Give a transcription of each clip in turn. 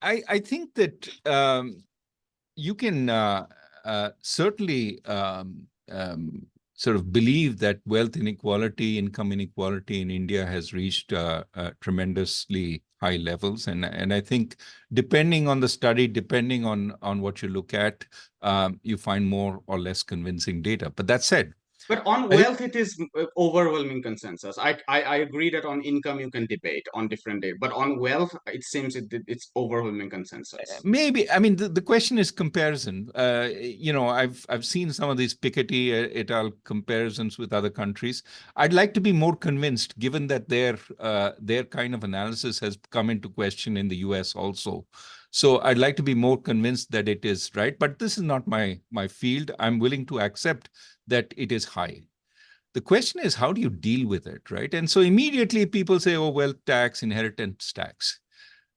I think that you can certainly sort of believe that wealth inequality, income inequality in India has reached tremendously high levels. And I think depending on the study, depending on what you look at, you find more or less convincing data. But that said, But on I think wealth, it is overwhelming consensus. I agree that on income you can debate on different day, but on wealth, it seems it's overwhelming consensus. maybe, I mean, the question is comparison. I've seen some of these Piketty et al. Comparisons with other countries. I'd like to be more convinced, given that their kind of analysis has come into question in the US also. So I'd like to be more convinced that it is right. But this is not my field. I'm willing to accept that it is high. The question is, how do you deal with it, right? And so immediately people say, oh, wealth tax, inheritance tax.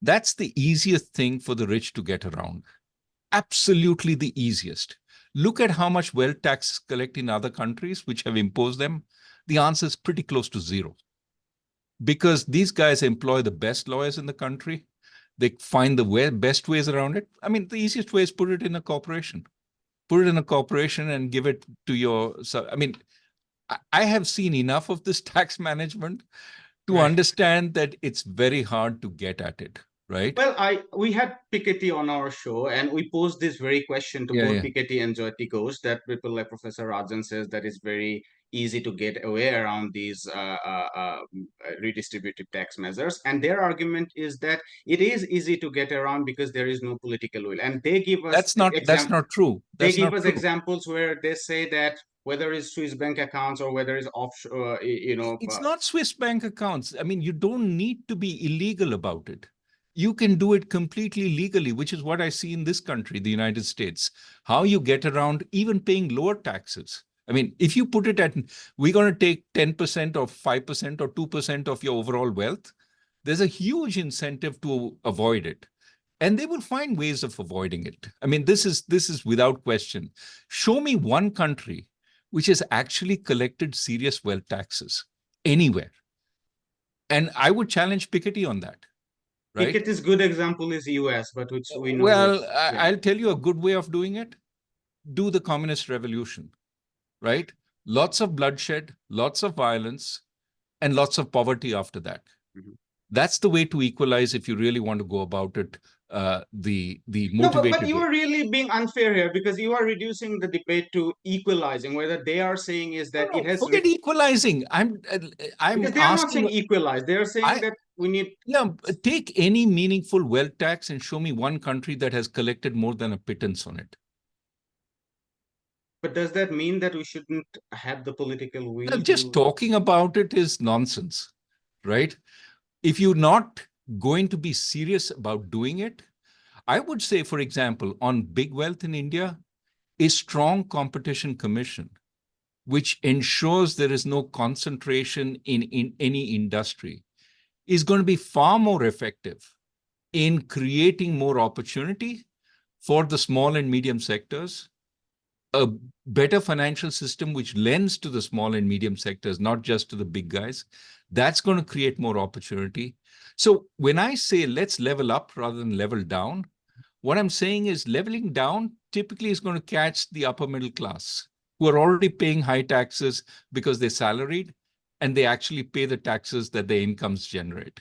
That's the easiest thing for the rich to get around. Absolutely the easiest. Look at how much wealth taxes collect in other countries which have imposed them. The answer is pretty close to zero. Because these guys employ the best lawyers in the country. They find the best ways around it. I mean, the easiest way is put it in a corporation. Put it in a corporation and give it to your... I mean, I have seen enough of this tax management to Right. understand that it's very hard to get at it. Right? Well, we had Piketty on our show, and we posed this very question to Yeah, both yeah. Piketty and Jayati Ghosh, that people like Professor Rajan says that it's very easy to get away around these redistributive tax measures, and their argument is that it is easy to get around because there is no political will, and they give us That's not true. they That's give not us true. examples where they say that whether it's Swiss bank accounts or whether it's offshore, It's not Swiss bank accounts. I mean, you don't need to be illegal about it. You can do it completely legally, which is what I see in this country, the United States. How you get around even paying lower taxes. I mean, if you put it at, we're going to take 10% or 5% or 2% of your overall wealth, there's a huge incentive to avoid it. And they will find ways of avoiding it. I mean, this is without question. Show me one country which has actually collected serious wealth taxes anywhere. And I would challenge Piketty on that, right? Piketty's good example is US, but which we know Well, it's, yeah. I'll tell you a good way of doing it. Do the communist revolution, right? Lots of bloodshed, lots of violence, and lots of poverty after that. Mhm. That's the way to equalize if you really want to go about it the No, but motivated you way. are really being unfair here because you are reducing the debate to equalizing. Whether they are saying is No, that it no, has forget equalizing. I'm because they are not saying asking. equalize. They are saying I that we need. Yeah, take any meaningful wealth tax and show me one country that has collected more than a pittance on it. But does that mean that we shouldn't have the political Now, will just to? talking about it is nonsense, right? If you're not going to be serious about doing it, I would say, for example, on big wealth in India, a strong competition commission, which ensures there is no concentration in any industry, is going to be far more effective in creating more opportunity for the small and medium sectors, a better financial system which lends to the small and medium sectors, not just to the big guys. That's going to create more opportunity. So when I say let's level up rather than level down, what I'm saying is leveling down typically is going to catch the upper middle class who are already paying high taxes because they're salaried and they actually pay the taxes that their incomes generate.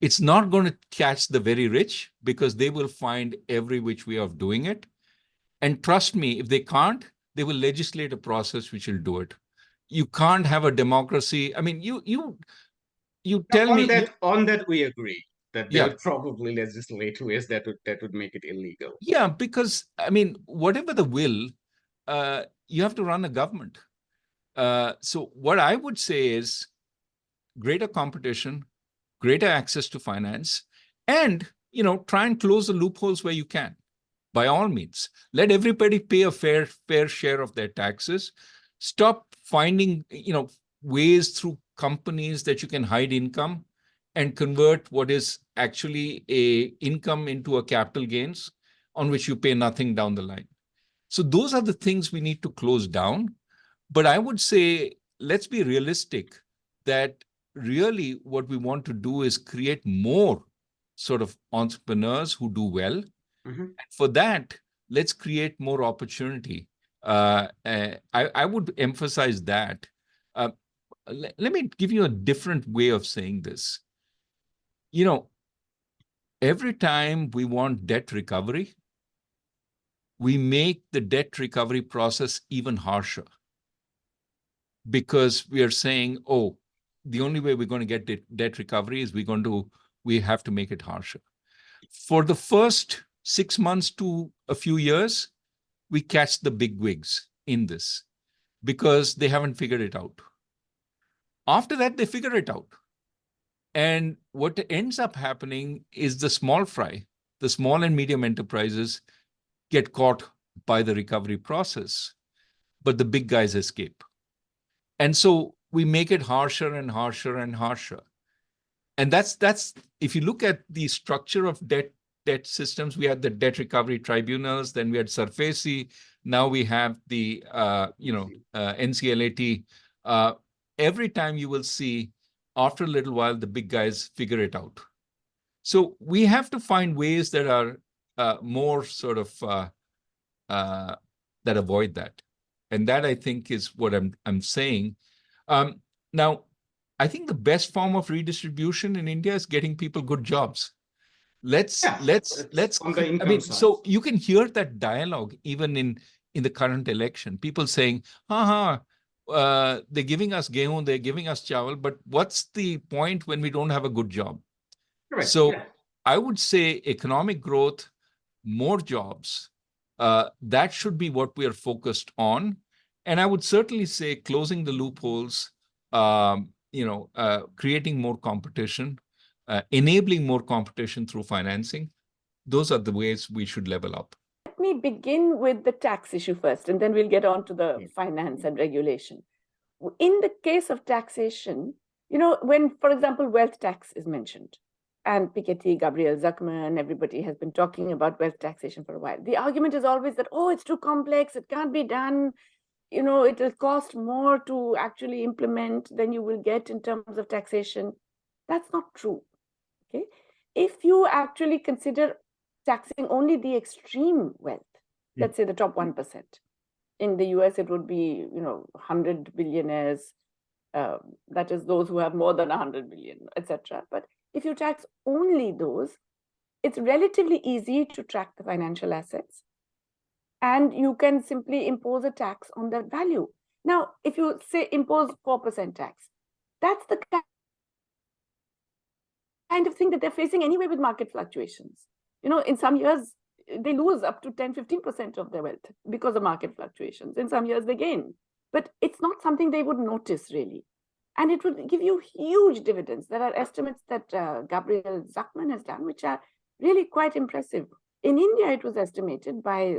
It's not going to catch the very rich because they will find every which way of doing it. And trust me, if they can't, they will legislate a process which will do it. You can't have a democracy. I mean, you tell me, On that we agree that they yeah, would probably legislate ways that would make it illegal. yeah, because I mean, whatever the will, you have to run a government. So what I would say is greater competition, greater access to finance, and try and close the loopholes where you can. By all means, let everybody pay a fair share of their taxes. Stop finding ways through companies that you can hide income and convert what is actually a income into a capital gains on which you pay nothing down the line. So those are the things we need to close down. But I would say, let's be realistic that really what we want to do is create more sort of entrepreneurs who do well. Mhm. For that, let's create more opportunity. I would emphasize that. Let me give you a different way of saying this. You know, every time we want debt recovery, we make the debt recovery process even harsher, because we are saying, oh, the only way we're going to get debt recovery is we have to make it harsher. For the first 6 months to a few years, we catch the big wigs in this because they haven't figured it out. After that, they figure it out. And what ends up happening is the small fry, the small and medium enterprises get caught by the recovery process, but the big guys escape. And so we make it harsher and harsher and harsher. And that's if you look at the structure of debt systems, we had the debt recovery tribunals, then we had SARFAESI, now we have the NCLAT. Every time you will see, after a little while, the big guys figure it out. So we have to find ways that are more sort of that avoid that, and that, I think, is what I'm saying. Now, I think the best form of redistribution in India is getting people good jobs. Let's on the I income mean, side. so you can hear that dialogue even in the current election. People saying, they're giving us gehu, they're giving us chawal, but what's the point when we don't have a good job? Correct. So Yeah. I would say economic growth, more jobs, that should be what we are focused on. And I would certainly say closing the loopholes, creating more competition, enabling more competition through financing. Those are the ways we should level up. Let me begin with the tax issue first, and then we'll get on to the finance and regulation. In the case of taxation, when, for example, wealth tax is mentioned, and Piketty, Gabriel Zucman, everybody has been talking about wealth taxation for a while. The argument is always that, oh, it's too complex, it can't be done, it will cost more to actually implement than you will get in terms of taxation. That's not true, okay? If you actually consider taxing only the extreme wealth, let's say the top 1%. In the US, it would be, 100 billionaires, that is those who have more than 100 billion, etc. But if you tax only those, it's relatively easy to track the financial assets, and you can simply impose a tax on that value. Now, if you say impose 4% tax, that's the kind of thing that they're facing anyway with market fluctuations. In some years, they lose up to 10-15% of their wealth because of market fluctuations. In some years, they gain. But it's not something they would notice, really. And it would give you huge dividends. There are estimates that Gabriel Zucman has done, which are really quite impressive. In India, it was estimated by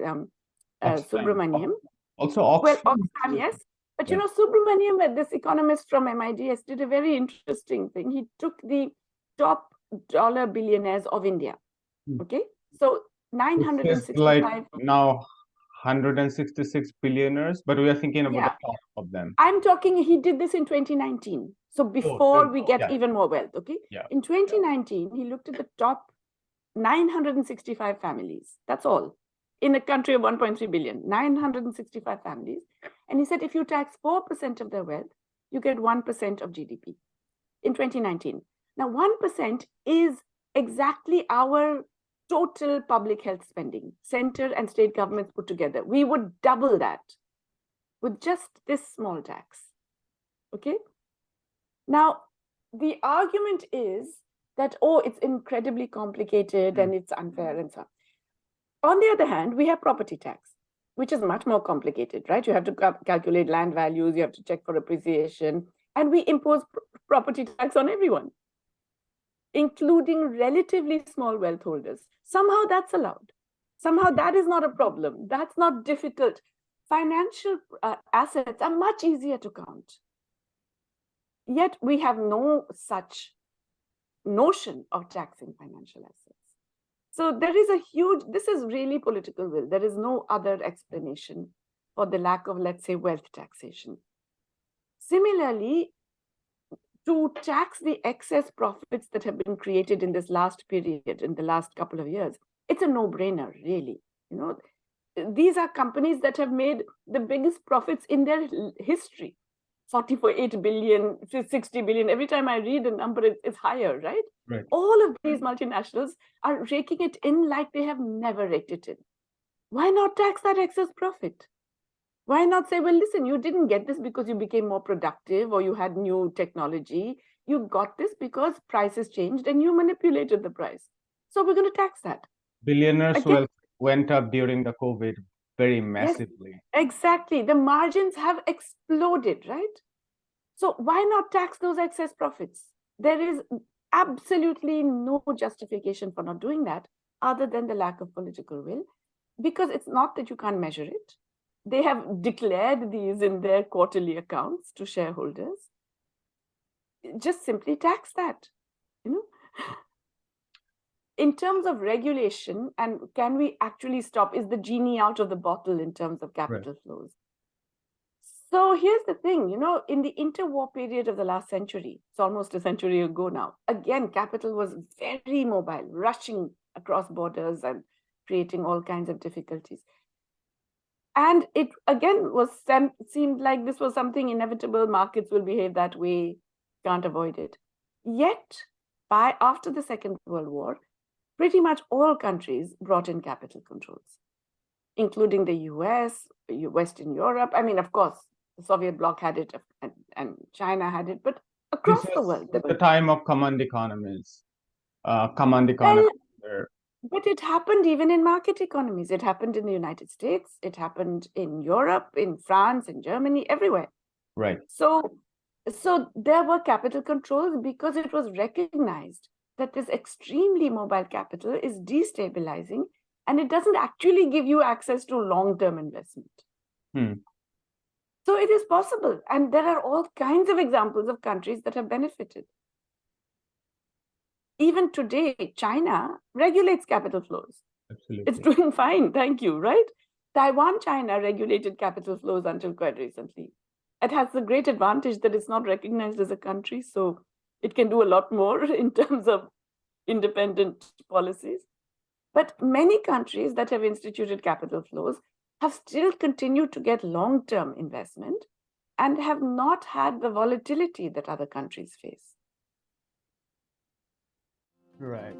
Subramaniam. Also, Oxfam. Well, Oxfam, yes. But, Subramaniam, this economist from MIDS, did a very interesting thing. He took the top dollar billionaires of India. Okay, so 965. Like now 166 billionaires, but we are thinking about the top of them. I'm talking, he did this in 2019. So before we get even more wealth, okay? Yeah. In 2019, he looked at the top 965 families. That's all. In a country of 1.3 billion, 965 families. And he said, if you tax 4% of their wealth, you get 1% of GDP in 2019. Now, 1% is exactly our total public health spending, center and state governments put together. We would double that with just this small tax, okay? Now, the argument is that, oh, it's incredibly complicated and it's unfair and so on. On the other hand, we have property tax, which is much more complicated, right? You have to calculate land values, you have to check for appreciation, and we impose property tax on everyone, including relatively small wealth holders. Somehow that's allowed. Somehow that is not a problem. That's not difficult. Financial assets are much easier to count. Yet we have no such notion of taxing financial assets. So there is a huge, this is really political will. There is no other explanation for the lack of, let's say, wealth taxation. Similarly, to tax the excess profits that have been created in this last period, in the last couple of years, it's a no-brainer, really. You know, these are companies that have made the biggest profits in their history. 48 billion, 60 billion. Every time I read a number, it's higher, right? Right. All of these multinationals are raking it in like they have never raked it in. Why not tax that excess profit? Why not say, well, listen, you didn't get this because you became more productive or you had new technology. You got this because prices changed and you manipulated the price. So we're going to tax that. Billionaires' Again, wealth went up during the COVID very massively. exactly. The margins have exploded, right? So why not tax those excess profits? There is absolutely no justification for not doing that other than the lack of political will, because it's not that you can't measure it. They have declared these in their quarterly accounts to shareholders. Just simply tax that, you know. In terms of regulation, and can we actually stop? Is the genie out of the bottle in terms of capital flows? So here's the thing, you know, in the interwar period of the last century, it's almost a century ago now, again, capital was very mobile, rushing across borders and creating all kinds of difficulties. And it again seemed like this was something inevitable. Markets will behave that way, can't avoid it. Yet, after the Second World War, pretty much all countries brought in capital controls, including the US, Western Europe. I mean, of course, the Soviet bloc had it and China had it, but across the world. The time of command economies. But it happened even in market economies. It happened in the United States. It happened in Europe, in France, in Germany, everywhere. Right. So there were capital controls because it was recognized that this extremely mobile capital is destabilizing and it doesn't actually give you access to long-term investment. So it is possible. And there are all kinds of examples of countries that have benefited. Even today, China regulates capital flows. Absolutely. It's doing fine, thank you, right? Taiwan, China regulated capital flows until quite recently. It has the great advantage that it's not recognized as a country, so it can do a lot more in terms of independent policies. But many countries that have instituted capital flows have still continued to get long-term investment and have not had the volatility that other countries face. Right.